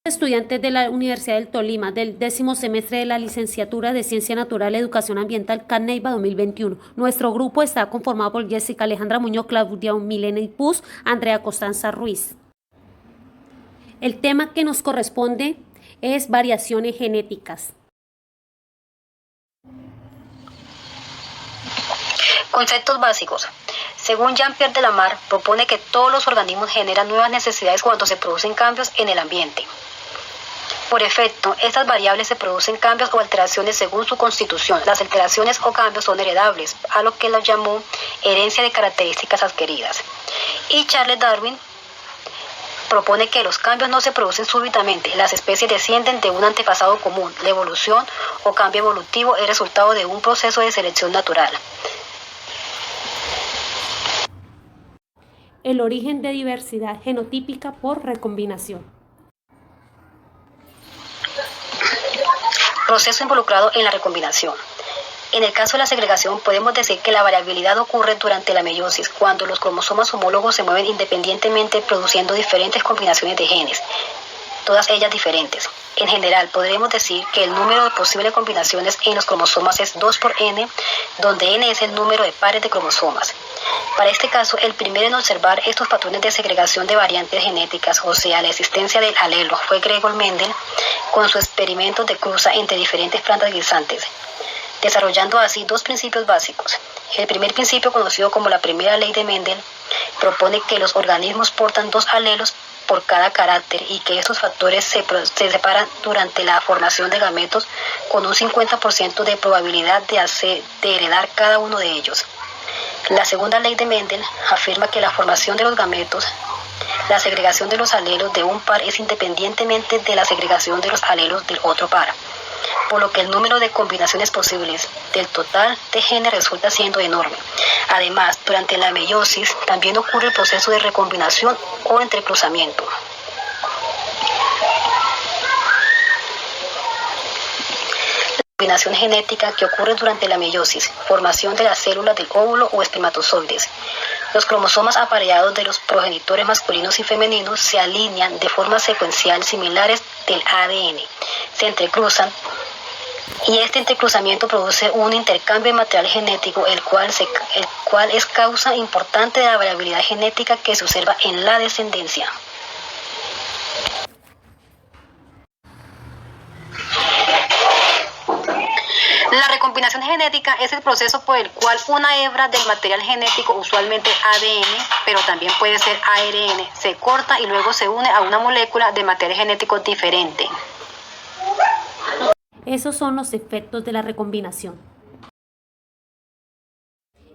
Estudiantes de la Universidad del Tolima del 10º semestre de la Licenciatura de Ciencia Natural, Educación Ambiental, CANEIVA 2021. Nuestro grupo está conformado por Jessica Alejandra Muñoz, Claudia Milena Puz, Andrea Constanza Ruiz. El tema que nos corresponde es variaciones genéticas. Conceptos básicos. Según Jean-Pierre Delamare, propone que todos los organismos generan nuevas necesidades cuando se producen cambios en el ambiente. Por efecto, estas variables se producen cambios o alteraciones según su constitución. Las alteraciones o cambios son heredables, a lo que lo llamó herencia de características adquiridas. Y Charles Darwin propone que los cambios no se producen súbitamente. Las especies descienden de un antepasado común. La evolución o cambio evolutivo es resultado de un proceso de selección natural. El origen de diversidad genotípica por recombinación. Proceso involucrado en la recombinación. En el caso de la segregación, podemos decir que la variabilidad ocurre durante la meiosis, cuando los cromosomas homólogos se mueven independientemente produciendo diferentes combinaciones de genes, todas ellas diferentes. En general, podremos decir que el número de posibles combinaciones en los cromosomas es 2 por n, donde n es el número de pares de cromosomas. Para este caso, el primero en observar estos patrones de segregación de variantes genéticas, o sea, la existencia del alelo, fue Gregor Mendel, con su experimento de cruza entre diferentes plantas guisantes, desarrollando así dos principios básicos. El primer principio, conocido como la primera ley de Mendel, propone que los organismos portan dos alelos por cada carácter y que estos factores se separan durante la formación de gametos con un 50% de probabilidad de heredar cada uno de ellos. La segunda ley de Mendel afirma que la formación de los gametos, la segregación de los alelos de un par es independientemente de la segregación de los alelos del otro par, por lo que el número de combinaciones posibles del total de genes resulta siendo enorme. Además, durante la meiosis también ocurre el proceso de recombinación o entrecruzamiento. La combinación genética que ocurre durante la meiosis, formación de las células del óvulo o espermatozoides. Los cromosomas apareados de los progenitores masculinos y femeninos se alinean de forma secuencial similares del ADN, se entrecruzan y este entrecruzamiento produce un intercambio de material genético, el cual es causa importante de la variabilidad genética que se observa en la descendencia. La recombinación genética es el proceso por el cual una hebra del material genético, usualmente ADN, pero también puede ser ARN, se corta y luego se une a una molécula de material genético diferente. Esos son los efectos de la recombinación.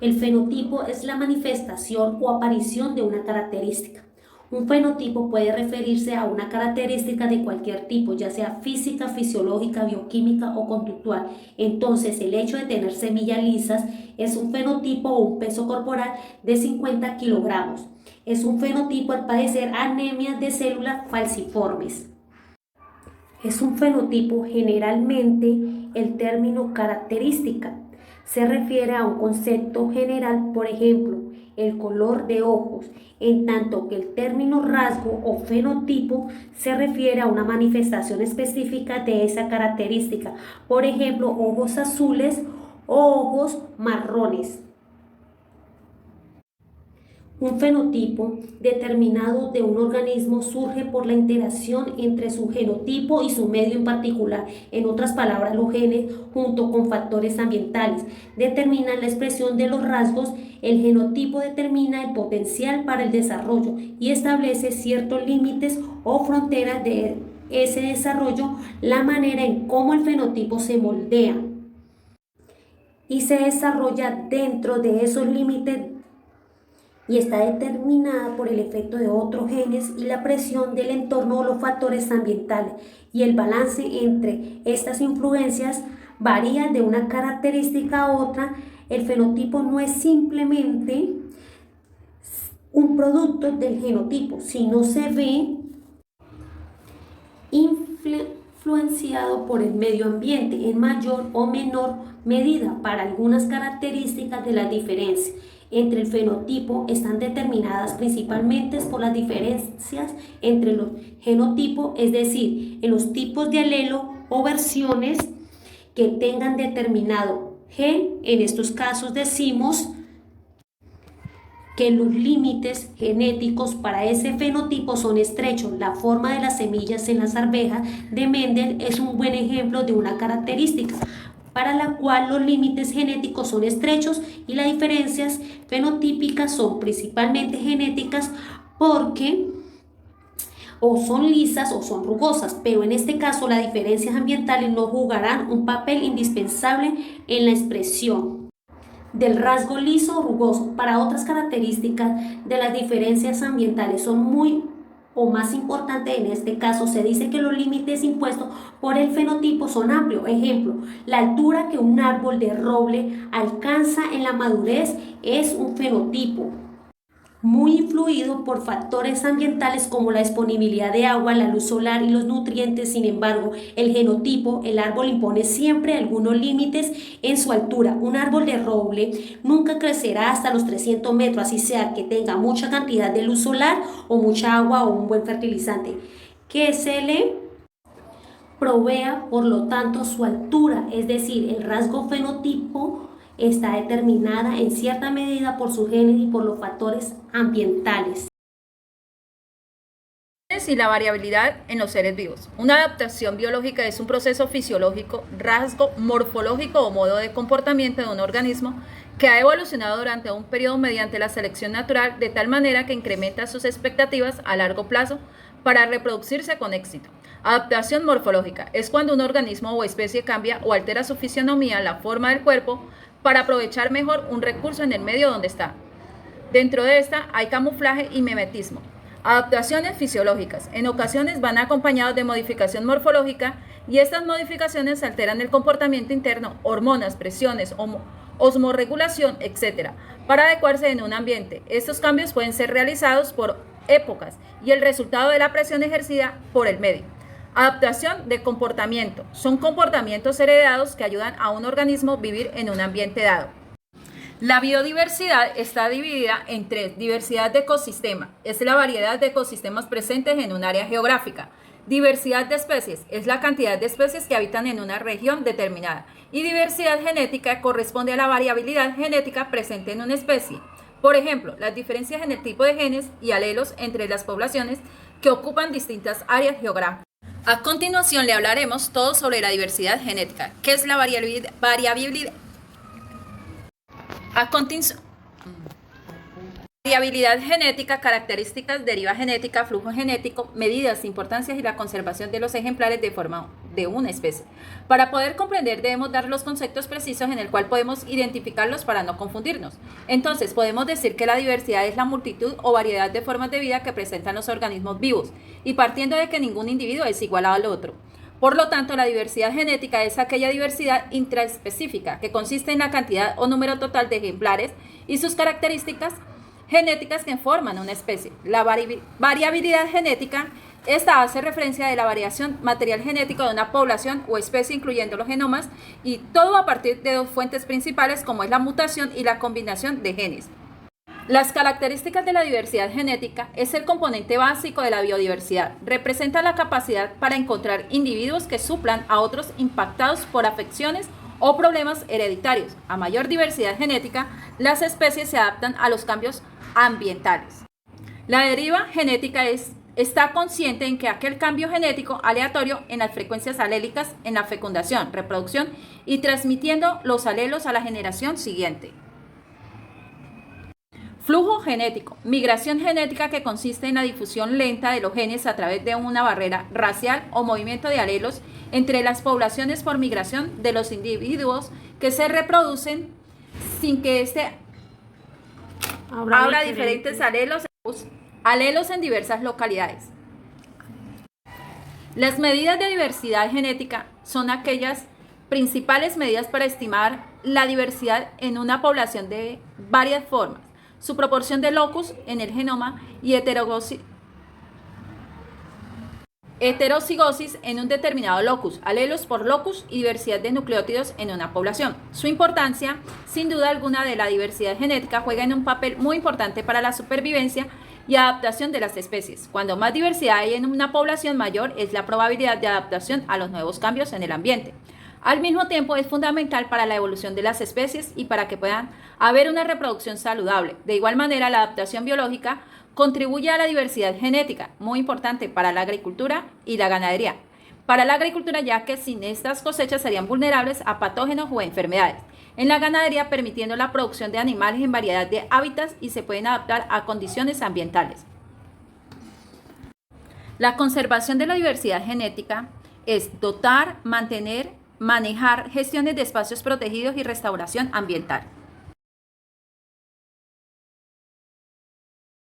El fenotipo es la manifestación o aparición de una característica. Un fenotipo puede referirse a una característica de cualquier tipo, ya sea física, fisiológica, bioquímica o conductual. Entonces, el hecho de tener semillas lisas es un fenotipo o un peso corporal de 50 kilogramos. Es un fenotipo al padecer anemia de células falciformes. Es un fenotipo. Generalmente, el término característica se refiere a un concepto general, por ejemplo, el color de ojos, en tanto que el término rasgo o fenotipo se refiere a una manifestación específica de esa característica, por ejemplo, ojos azules o ojos marrones. Un fenotipo determinado de un organismo surge por la interacción entre su genotipo y su medio en particular. En otras palabras, los genes, junto con factores ambientales, determinan la expresión de los rasgos. El genotipo determina el potencial para el desarrollo y establece ciertos límites o fronteras de ese desarrollo, la manera en cómo el fenotipo se moldea y se desarrolla dentro de esos límites y está determinada por el efecto de otros genes y la presión del entorno o los factores ambientales, y el balance entre estas influencias varía de una característica a otra. El fenotipo no es simplemente un producto del genotipo, sino se ve influenciado por el medio ambiente en mayor o menor medida para algunas características de las diferencias. entre el fenotipo están determinadas principalmente por las diferencias entre los genotipos, es decir, en los tipos de alelo o versiones que tengan determinado gen. En estos casos decimos que los límites genéticos para ese fenotipo son estrechos. La forma de las semillas en las arvejas de Mendel es un buen ejemplo de una característica para la cual los límites genéticos son estrechos y las diferencias fenotípicas son principalmente genéticas porque o son lisas o son rugosas, pero en este caso las diferencias ambientales no jugarán un papel indispensable en la expresión del rasgo liso o rugoso. Para otras características de las diferencias ambientales son muy o más importante, en este caso se dice que los límites impuestos por el fenotipo son amplios. Ejemplo, la altura que un árbol de roble alcanza en la madurez es un fenotipo muy influido por factores ambientales como la disponibilidad de agua, la luz solar y los nutrientes. Sin embargo, el genotipo, el árbol impone siempre algunos límites en su altura. Un árbol de roble nunca crecerá hasta los 300 metros, así sea que tenga mucha cantidad de luz solar o mucha agua o un buen fertilizante que se le provea. Por lo tanto, su altura, es decir, el rasgo fenotipo, está determinada en cierta medida por sus genes y por los factores ambientales. Y la variabilidad en los seres vivos. Una adaptación biológica es un proceso fisiológico, rasgo morfológico o modo de comportamiento de un organismo que ha evolucionado durante un periodo mediante la selección natural de tal manera que incrementa sus expectativas a largo plazo para reproducirse con éxito. Adaptación morfológica es cuando un organismo o especie cambia o altera su fisionomía, la forma del cuerpo, para aprovechar mejor un recurso en el medio donde está. Dentro de esta hay camuflaje y mimetismo. Adaptaciones fisiológicas. En ocasiones van acompañados de modificación morfológica y estas modificaciones alteran el comportamiento interno, hormonas, presiones, osmorregulación, etc., para adecuarse en un ambiente. Estos cambios pueden ser realizados por épocas y el resultado de la presión ejercida por el medio. Adaptación de comportamiento. Son comportamientos heredados que ayudan a un organismo a vivir en un ambiente dado. La biodiversidad está dividida en tres. Diversidad de ecosistema. Es la variedad de ecosistemas presentes en un área geográfica. Diversidad de especies. Es la cantidad de especies que habitan en una región determinada. Y diversidad genética corresponde a la variabilidad genética presente en una especie. Por ejemplo, las diferencias en el tipo de genes y alelos entre las poblaciones que ocupan distintas áreas geográficas. A continuación le hablaremos todo sobre la diversidad genética. ¿Qué es la variabilidad? Variabilidad genética, características, deriva genética, flujo genético, medidas, importancias y la conservación de los ejemplares de forma de una especie. Para poder comprender debemos dar los conceptos precisos en el cual podemos identificarlos para no confundirnos. Entonces podemos decir que la diversidad es la multitud o variedad de formas de vida que presentan los organismos vivos y partiendo de que ningún individuo es igual al otro. Por lo tanto, la diversidad genética es aquella diversidad intraespecífica que consiste en la cantidad o número total de ejemplares y sus características genéticas que forman una especie. La variabilidad genética, esta hace referencia de la variación material genético de una población o especie incluyendo los genomas y todo a partir de dos fuentes principales como es la mutación y la combinación de genes. Las características de la diversidad genética es el componente básico de la biodiversidad. Representa la capacidad para encontrar individuos que suplan a otros impactados por afecciones o problemas hereditarios. A mayor diversidad genética, las especies se adaptan a los cambios ambientales. La deriva genética está consciente en que aquel cambio genético aleatorio en las frecuencias alélicas en la fecundación, reproducción y transmitiendo los alelos a la generación siguiente. Flujo genético. Migración genética que consiste en la difusión lenta de los genes a través de una barrera racial o movimiento de alelos entre las poblaciones por migración de los individuos que se reproducen sin que habrá diferentes alelos en diversas localidades. Las medidas de diversidad genética son aquellas principales medidas para estimar la diversidad en una población de varias formas. Su proporción de locus en el genoma y Heterocigosis en un determinado locus, alelos por locus y diversidad de nucleótidos en una población. Su importancia, sin duda alguna, de la diversidad genética juega en un papel muy importante para la supervivencia y adaptación de las especies. Cuando más diversidad hay en una población, mayor es la probabilidad de adaptación a los nuevos cambios en el ambiente. Al mismo tiempo, es fundamental para la evolución de las especies y para que puedan haber una reproducción saludable. De igual manera, la adaptación biológica contribuye a la diversidad genética, muy importante para la agricultura y la ganadería. Para la agricultura, ya que sin estas cosechas serían vulnerables a patógenos o enfermedades. En la ganadería, permitiendo la producción de animales en variedad de hábitats y se pueden adaptar a condiciones ambientales. La conservación de la diversidad genética es dotar, mantener, manejar gestiones de espacios protegidos y restauración ambiental.